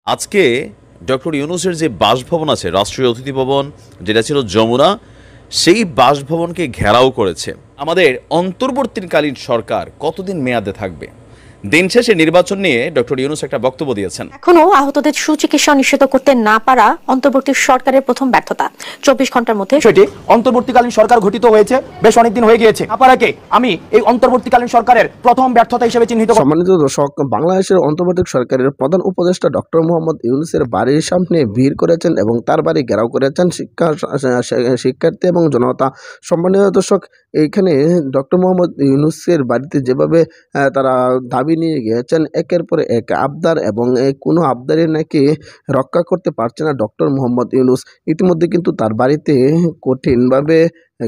আজকে ডক্টর ইউনূসের যে বাসভবন আছে রাষ্ট্রীয় অতিথি ভবন, যেটা ছিল যমুনা, সেই বাসভবনকে ঘেরাও করেছে। আমাদের অন্তর্বর্তীকালীন সরকার কতদিন মেয়াদে থাকবে? দিন শেষে নির্বাচন নিয়ে ডক্টর ইউনূস একটা বক্তব্য দিয়েছেন। এখনো আহতদের সুচিকিৎসা নিশ্চিত করতে না পারা অন্তর্বর্তী সরকারের প্রথম ব্যর্থতা। 24 ঘন্টার মধ্যে সেটি অন্তর্বর্তীকালীন সরকার গঠিত হয়েছে, বেশ অনেকদিন হয়ে গিয়েছে। আপারাকে আমি এই অন্তর্বর্তীকালীন সরকারের প্রথম ব্যর্থতা হিসেবে চিহ্নিত করি। সম্মানিত দর্শক, বাংলাদেশের অন্তর্বর্তী সরকারের প্রধান উপদেষ্টা ডক্টর মোহাম্মদ ইউনূসের বাড়ির সামনে ভিড় করেছেন এবং তার বাড়ি ঘেরাও করেছেন শিক্ষার্থী এবং জনতা। সম্মানিত দর্শক, এইখানে ডক্টর মোহাম্মদ ইউনূসের বাড়িতে যেভাবে তারা দাবি নিয়ে গিয়েছেন একের পর এক আবদার, এবং কোনো আবদারে নাকি রক্ষা করতে পারছে না ডক্টর মোহাম্মদ ইউনূস। ইতিমধ্যে কিন্তু তার বাড়িতে কঠিনভাবে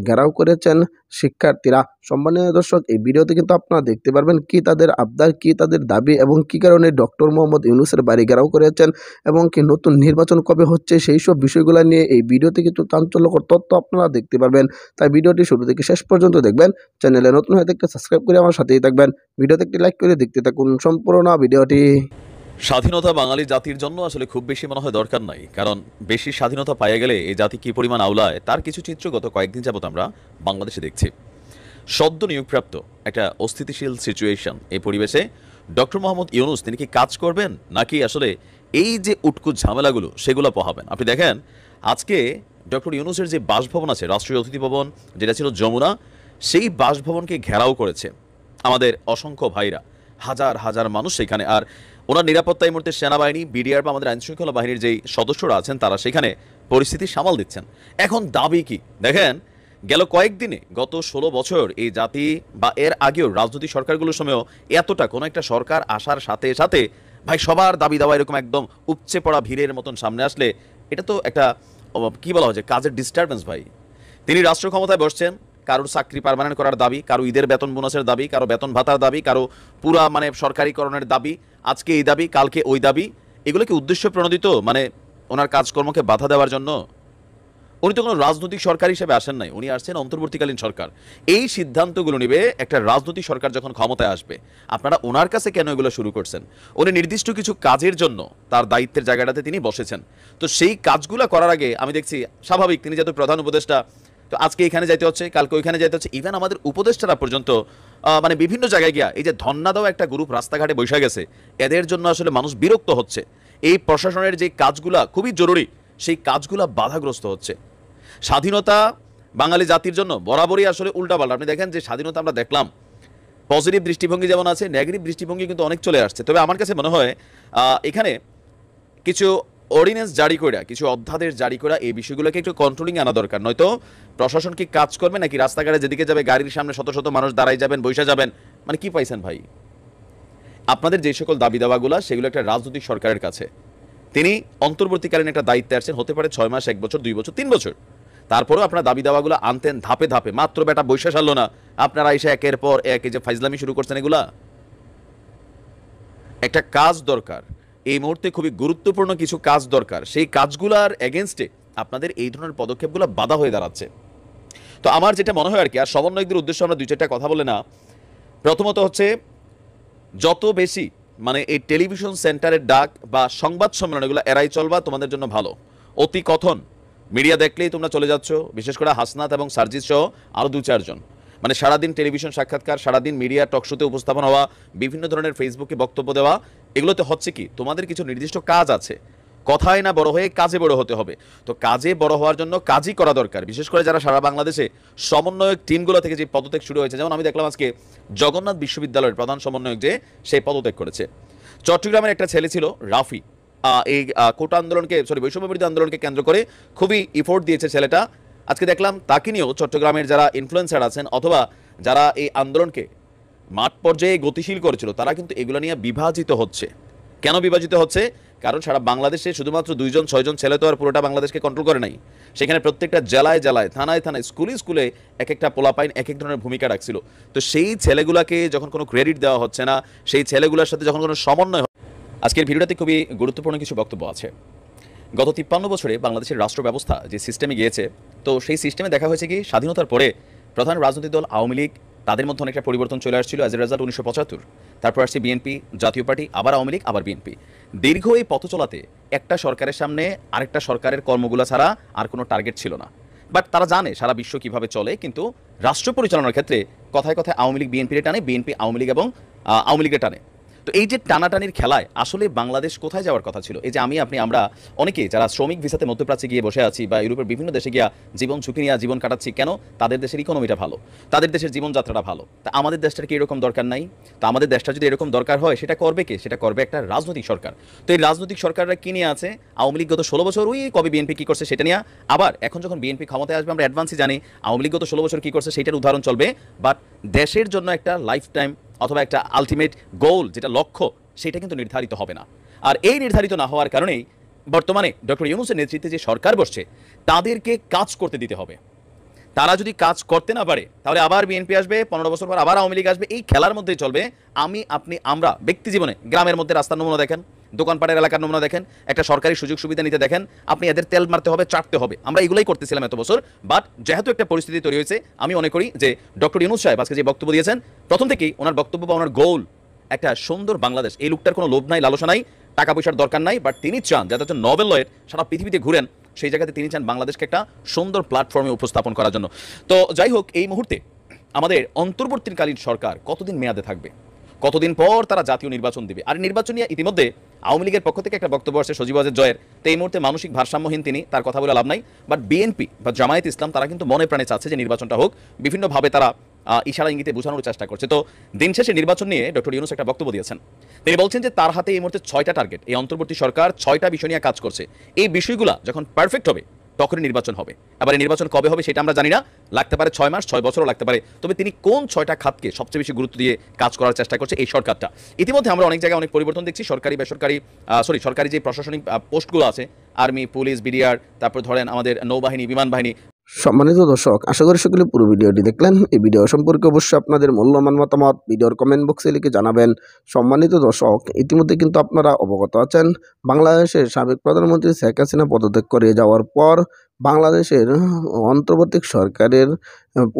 ঘেরাও করেছেন শিক্ষার্থীরা। সম্মানীয় দর্শক, এই ভিডিওতে কিন্তু আপনারা দেখতে পারবেন কি তাদের আবদার, কি তাদের দাবি, এবং কি কারণে ডক্টর মোহাম্মদ ইউনূসের বাড়ি ঘেরাও করেছেন, এবং কি নতুন নির্বাচন কবে হচ্ছে, সেই সব বিষয়গুলো নিয়ে এই ভিডিওতে কিন্তু চাঞ্চল্যকর তথ্য আপনারা দেখতে পারবেন। তাই ভিডিওটি শুরু থেকে শেষ পর্যন্ত দেখবেন। চ্যানেলে নতুন হয়ে থাকলে সাবস্ক্রাইব করে আমার সাথেই থাকবেন। ভিডিওতে একটি লাইক করে দেখতে থাকুন সম্পূর্ণ ভিডিওটি। স্বাধীনতা বাঙালি জাতির জন্য আসলে খুব বেশি মনে হয় দরকার নাই, কারণ বেশি স্বাধীনতা পাইয়া গেলে এই জাতি কি পরিমাণ আওলায় তার কিছু চিত্র গত কয়েকদিন যাবত আমরা বাংলাদেশে দেখছি। সদ্য নিয়োগপ্রাপ্ত একটা অস্থিতিশীল সিচুয়েশন, এই পরিবেশে ডক্টর মোহাম্মদ ইউনূস তিনি কি কাজ করবেন, নাকি আসলে এই যে উটকু ঝামেলাগুলো সেগুলো পোহাবেন? আপনি দেখেন, আজকে ডক্টর ইউনূসের যে বাসভবন আছে রাষ্ট্রীয় অতিথি ভবন, যেটা ছিল যমুনা, সেই বাসভবনকে ঘেরাও করেছে আমাদের অসংখ্য ভাইরা, হাজার হাজার মানুষ সেখানে। আর ওনার নিরাপত্তা এই মুহূর্তে সেনাবাহিনী, বিডিআর বা আমাদের আইনশৃঙ্খলা বাহিনীর যেই সদস্যরা আছেন তারা সেখানে পরিস্থিতি সামাল দিচ্ছেন। এখন দাবি কি দেখেন, গেল কয়েকদিনে গত 16 বছর এই জাতি বা এর আগেও রাজনৈতিক সরকারগুলোর সময়ও এতটা কোনো একটা সরকার আসার সাথে সাথে ভাই সবার দাবি দাওয়া এরকম একদম উপচে পড়া ভিড়ের মতন সামনে আসলে এটা তো একটা কি বলা হয় যে কাজের ডিস্টারবেন্স। ভাই তিনি রাষ্ট্র ক্ষমতায় বসছেন, কারোর চাকরি পার্মানেন্ট করার দাবি, কারো ঈদের বেতন বোনাসের দাবি, কারো বেতন ভাতার দাবি, কারো পুরা সরকারিকরণের দাবি, আজকে এই দাবি কালকে ওই দাবি। এগুলো কি উদ্দেশ্য প্রণোদিত, ওনার কাজকর্মকে বাধা দেওয়ার জন্য? উনি তো কোনো রাজনৈতিক সরকার হিসেবে আসেন নাই, উনি আসছেন অন্তর্বর্তীকালীন সরকার। এই সিদ্ধান্তগুলো নিবে একটা রাজনৈতিক সরকার যখন ক্ষমতায় আসবে। আপনারা ওনার কাছে কেন এগুলো শুরু করছেন? উনি নির্দিষ্ট কিছু কাজের জন্য তার দায়িত্বের জায়গাটাতে তিনি বসেছেন। তো সেই কাজগুলো করার আগে আমি দেখছি স্বাভাবিক তিনি যেহেতু প্রধান উপদেষ্টা, তো আজকে এখানে যাইতে হচ্ছে, কালকে ওইখানে যাইতে হচ্ছে। ইভেন আমাদের উপদেষ্টারা পর্যন্ত বিভিন্ন জায়গায় গিয়া এই যে ধন্না দেওয়া একটা গ্রুপ রাস্তাঘাটে বসে গেছে, এদের জন্য আসলে মানুষ বিরক্ত হচ্ছে। এই প্রশাসনের যে কাজগুলা খুবই জরুরি, সেই কাজগুলা বাধাগ্রস্ত হচ্ছে। স্বাধীনতা বাঙালি জাতির জন্য বরাবরই আসলে উল্টাপাল্টা। আপনি দেখেন যে স্বাধীনতা আমরা দেখলাম, পজিটিভ দৃষ্টিভঙ্গি যেমন আছে, নেগেটিভ দৃষ্টিভঙ্গি কিন্তু অনেক চলে আসছে। তবে আমার কাছে মনে হয় এখানে কিছু অর্ডিন্যান্স জারি করে, কিছু অধ্যাদেশ জারি করা, এই বিষয়গুলোকে একটু কন্ট্রোলিং আনা দরকার। নয়তো প্রশাসন কি কাজ করবে, নাকি রাস্তাঘাটে যেদিকে যাবে গাড়ির সামনে শত শত মানুষ দাঁড়াই যাবেন, বৈশা যাবেন? কি পাইছেন ভাই? আপনাদের যে সকল দাবি দাওয়াগুলো সেগুলো একটা রাজনৈতিক সরকারের কাছে, তিনি অন্তর্বর্তীকালীন একটা দায়িত্বে আসছেন, হতে পারে 6 মাস, 1 বছর, 2 বছর, 3 বছর। তারপরেও আপনার দাবি দাওয়াগুলো আনতেন ধাপে ধাপে, মাত্র বেটা বৈশা সারল না, আপনারা এসে একের পর এক এই যে ফাইজলামি শুরু করছেন। এগুলা একটা কাজ দরকার, এই মুহূর্তে খুবই গুরুত্বপূর্ণ কিছু কাজ দরকার। সেই কাজগুলার এগেনস্টে আপনাদের এই ধরনের পদক্ষেপগুলো বাধা হয়ে দাঁড়াচ্ছে। তো আমার যেটা মনে হয় আর কি, আর সমন্বয়কদের উদ্দেশ্যে আমরা 2-4টা কথা বলে না। প্রথমত হচ্ছে, যত বেশি এই টেলিভিশন সেন্টারের ডাক বা সংবাদ সম্মেলন এগুলো এড়াই চলবা, তোমাদের জন্য ভালো। অতি কথন মিডিয়া দেখলেই তোমরা চলে যাচ্ছ, বিশেষ করে হাসনাত এবং সার্জিস সহ আরও 2-4 জন। সারাদিন টেলিভিশন সাক্ষাৎকার, সারাদিন মিডিয়া টকশোতে উপস্থাপন হওয়া, বিভিন্ন ধরনের ফেসবুকে বক্তব্য দেওয়া, এগুলোতে হচ্ছে কি তোমাদের কিছু নির্দিষ্ট কাজ আছে। কথায় না বড় হয়ে কাজে বড় হতে হবে। তো কাজে বড় হওয়ার জন্য কাজই করা দরকার। বিশেষ করে যারা সারা বাংলাদেশে সমন্বয়ক টিমগুলো থেকে যে পদত্যাগ শুরু হয়েছে, যেমন আমি দেখলাম আজকে জগন্নাথ বিশ্ববিদ্যালয়ের প্রধান সমন্বয়ক যে সেই পদত্যাগ করেছে। চট্টগ্রামের একটা ছেলে ছিল রাফি, এই কোটা আন্দোলনকে বৈষম্য বিরোধী আন্দোলনকে কেন্দ্র করে খুবই ইফোর্ট দিয়েছে ছেলেটা। আজকে দেখলাম তাকে নিয়েও চট্টগ্রামের যারা ইনফ্লুয়েন্সার আছেন অথবা যারা এই আন্দোলনকে মাঠ পর্যায়ে গতিশীল করেছিল, তারা কিন্তু এগুলো নিয়ে বিভাজিত হচ্ছে। কেন বিভাজিত হচ্ছে? কারণ সারা বাংলাদেশে শুধুমাত্র 2-6 জন ছেলে তো আর পুরোটা বাংলাদেশকে কন্ট্রোল করে নাই। সেখানে প্রত্যেকটা জেলায় জেলায়, থানায় থানায়, স্কুলে স্কুলে এক একটা পোলাপাইন এক এক ধরনের ভূমিকা রাখছিল। তো সেই ছেলেগুলাকে যখন কোনো ক্রেডিট দেওয়া হচ্ছে না, সেই ছেলেগুলোর সাথে যখন কোনো সমন্বয়, আজকের ভিডিওটাতে খুবই গুরুত্বপূর্ণ কিছু বক্তব্য আছে। গত 53 বছরে বাংলাদেশের রাষ্ট্র ব্যবস্থা যে সিস্টেমে গিয়েছে, তো সেই সিস্টেমে দেখা হয়েছে কি স্বাধীনতার পরে প্রধান রাজনৈতিক দল আওয়ামী লীগ তাদের মধ্যে অনেকটা পরিবর্তন চলে আসছিল অ্যাজ এ রেজাল্ট 1975, তারপর আসছে বিএনপি, জাতীয় পার্টি, আবার আওয়ামী লীগ, আবার বিএনপি। দীর্ঘ এই পথ চলাতে একটা সরকারের সামনে আরেকটা সরকারের কর্মগুলো ছাড়া আর কোনো টার্গেট ছিল না। বাট তারা জানে সারা বিশ্ব কিভাবে চলে, কিন্তু রাষ্ট্র পরিচালনার ক্ষেত্রে কথায় কথায় আওয়ামী লীগ বিএনপির টানে, বিএনপি আওয়ামী লীগ এবং আওয়ামী লীগের টানে। তো এই যে টানাটানির খেলায় আসলে বাংলাদেশ কোথায় যাওয়ার কথা ছিল? এই যে আমরা অনেকেই যারা শ্রমিক ভিসাতে মধ্যপ্রাচ্যে গিয়ে বসে আছি বা ইউরোপের বিভিন্ন দেশে গিয়া জীবন ঝুঁকি নিয়ে জীবন কাটাচ্ছি, কেন? তাদের দেশের ইকোনমিটা ভালো, তাদের দেশের জীবনযাত্রাটা ভালো। তা আমাদের দেশটার কি এরকম দরকার নাই? তো আমাদের দেশটা যদি এরকম দরকার হয়, সেটা করবে কে? সেটা করবে একটা রাজনৈতিক সরকার। তো এই রাজনৈতিক সরকাররা কি নিয়ে আছে? আওয়ামী লীগ গত 16 বছর ওই কবে বিএনপি কি করছে সেটা নিয়ে, আবার এখন যখন বিএনপি ক্ষমতায় আসবে আমরা অ্যাডভান্সই জানি আওয়ামী লীগ গত 16 বছর কি করছে সেটার উদাহরণ চলবে। বাট দেশের জন্য একটা লাইফ টাইম অথবা একটা আলটিমেট গোল, যেটা লক্ষ্য, সেটা কিন্তু নির্ধারিত হবে না। আর এই নির্ধারিত না হওয়ার কারণেই বর্তমানে ডক্টর ইউনূসের নেতৃত্বে যে সরকার বসছে তাদেরকে কাজ করতে দিতে হবে। তারা যদি কাজ করতে না পারে তাহলে আবার বিএনপি আসবে, 15 বছর পর আবার আওয়ামী লীগ আসবে। এই খেলার মধ্যেই চলবে। আমরা ব্যক্তি জীবনে গ্রামের মধ্যে রাস্তার নমুনা দেখেন, দোকানপাটের এলাকার নমুনা দেখেন, একটা সরকারি সুযোগ সুবিধা নিতে দেখেন, আপনি এদের তেল মারতে হবে, চাটতে হবে। আমরা এগুলোই করতেছিলাম এত বছর। বাট যেহেতু একটা পরিস্থিতি তৈরি হয়েছে, আমি মনে করি যে ডক্টর ইউনূস সাহেব আজকে যে বক্তব্য দিয়েছেন, প্রথম থেকেই ওনার বক্তব্য বা ওনার গোল একটা সুন্দর বাংলাদেশ। এই লোকটার কোনো লোভ নাই, লালসা নাই, টাকা পয়সার দরকার নাই। বাট তিনি চান যাতে একজন নোবেল লয়ের সারা পৃথিবীতে ঘুরেন, সেই জায়গাতে তিনি চান বাংলাদেশকে একটা সুন্দর প্ল্যাটফর্মে উপস্থাপন করার জন্য। তো যাই হোক, এই মুহূর্তে আমাদের অন্তর্বর্তীকালীন সরকার কতদিন মেয়াদে থাকবে, কতদিন পর তারা জাতীয় নির্বাচন দিবে। আর নির্বাচন নিয়ে ইতিমধ্যে আওয়ামী লীগের পক্ষ থেকে একটা বক্তব্য আসছে সজীব ওয়াজেদ জয়ের। তো এই মুহূর্তে মানসিক ভারসাম্যহীন তিনি, তার কথা বলে লাভ নাই। বাট বিএনপি বা জামায়াত ইসলাম তারা কিন্তু মনে প্রাণে চাচ্ছে যে নির্বাচনটা হোক, বিভিন্নভাবে তারা ইশারা ইঙ্গিতে বোঝানোর চেষ্টা করছে। তো দিন শেষে নির্বাচন নিয়ে ডক্টর ইউনূস একটা বক্তব্য দিয়েছেন। তিনি বলছেন যে তার হাতে এই মুহূর্তে 6টা টার্গেট, এই অন্তর্বর্তী সরকার 6টা বিষয় নিয়ে কাজ করছে। এই বিষয়গুলো যখন পারফেক্ট হবে তখনই নির্বাচন হবে। আবার এই নির্বাচন কবে হবে সেটা আমরা জানি না, লাগতে পারে 6 মাস, 6 বছরও লাগতে পারে। তবে তিনি কোন 6টা খাতকে সবচেয়ে বেশি গুরুত্ব দিয়ে কাজ করার চেষ্টা করছে এই সরকারটা। ইতিমধ্যে আমরা অনেক জায়গায় অনেক পরিবর্তন দেখছি। সরকারি যে প্রশাসনিক পোস্টগুলো আছে, আর্মি, পুলিশ, বিডিআর, তারপর ধরেন আমাদের নৌবাহিনী, বিমান বাহিনী। সম্মানিত দর্শক, আশা করি সকলে পুরো ভিডিওটি দেখলেন। এই ভিডিও সম্পর্কে অবশ্যই আপনাদের মূল্যবান মতামত ভিডিওর কমেন্ট বক্সে লিখে জানাবেন। সম্মানিত দর্শক, ইতিমধ্যে কিন্তু আপনারা অবগত আছেন, বাংলাদেশের সাবেক প্রধানমন্ত্রী শেখ হাসিনা পদত্যাগ করে যাওয়ার পর বাংলাদেশের অন্তর্বর্তী সরকারের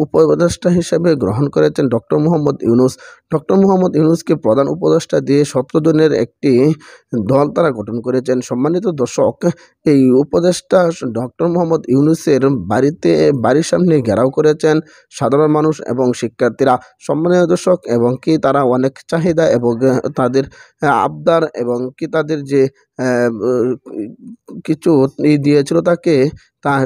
উপদেষ্টা হিসেবে গ্রহণ করেছেন ডক্টর মোহাম্মদ ইউনূস। ডক্টর মোহাম্মদ ইউনূসকে প্রধান উপদেষ্টা দিয়ে 17 জনের একটি দল তারা গঠন করেছেন। সম্মানিত দর্শক, এই উপদেষ্টা ডক্টর মোহাম্মদ ইউনূসের বাড়ির সামনে ঘেরাও করেছেন সাধারণ মানুষ এবং শিক্ষার্থীরা। সম্মানিত দর্শক, এবং কি তারা অনেক চাহিদা এবং তাদের আবদার এবং কি তাদের যে কিছু দিয়েছিল তাকে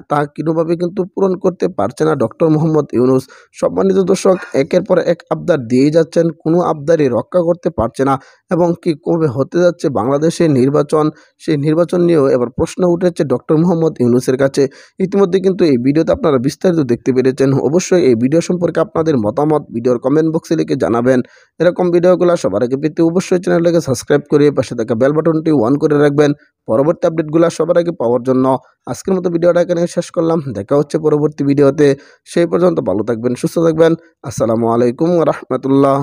তা কোনোভাবে কিন্তু পূরণ করতে পারছে না ডক্টর মোহাম্মদ ইউনূস। সম্মানিত দর্শক, একের পর এক আবদার দিয়েই যাচ্ছেন, কোনো আবদারই রক্ষা করতে পারছে না। এবং কি কবে হতে যাচ্ছে বাংলাদেশের নির্বাচন, সেই নির্বাচন নিয়েও এবার প্রশ্ন উঠেছে ডক্টর মোহাম্মদ ইউনূসের কাছে। ইতিমধ্যে কিন্তু এই ভিডিওতে আপনারা বিস্তারিত দেখতে পেরেছেন। অবশ্যই এই ভিডিও সম্পর্কে আপনাদের মতামত ভিডিওর কমেন্ট বক্সে লিখে জানাবেন। এরকম ভিডিওগুলো সবার আগে পেতে অবশ্যই চ্যানেলটাকে সাবস্ক্রাইব করে পাশে থাকা বেল বাটনটি অন করে রাখবেন পরবর্তী আপডেটগুলো সবার আগে পাওয়ার জন্য। আজকের মতো ভিডিওটা এখানে শেষ করলাম। দেখা হচ্ছে পরবর্তী ভিডিওতে। সেই পর্যন্ত ভালো থাকবেন, সুস্থ থাকবেন। আসসালামু আলাইকুম ওয়া রাহমাতুল্লাহ।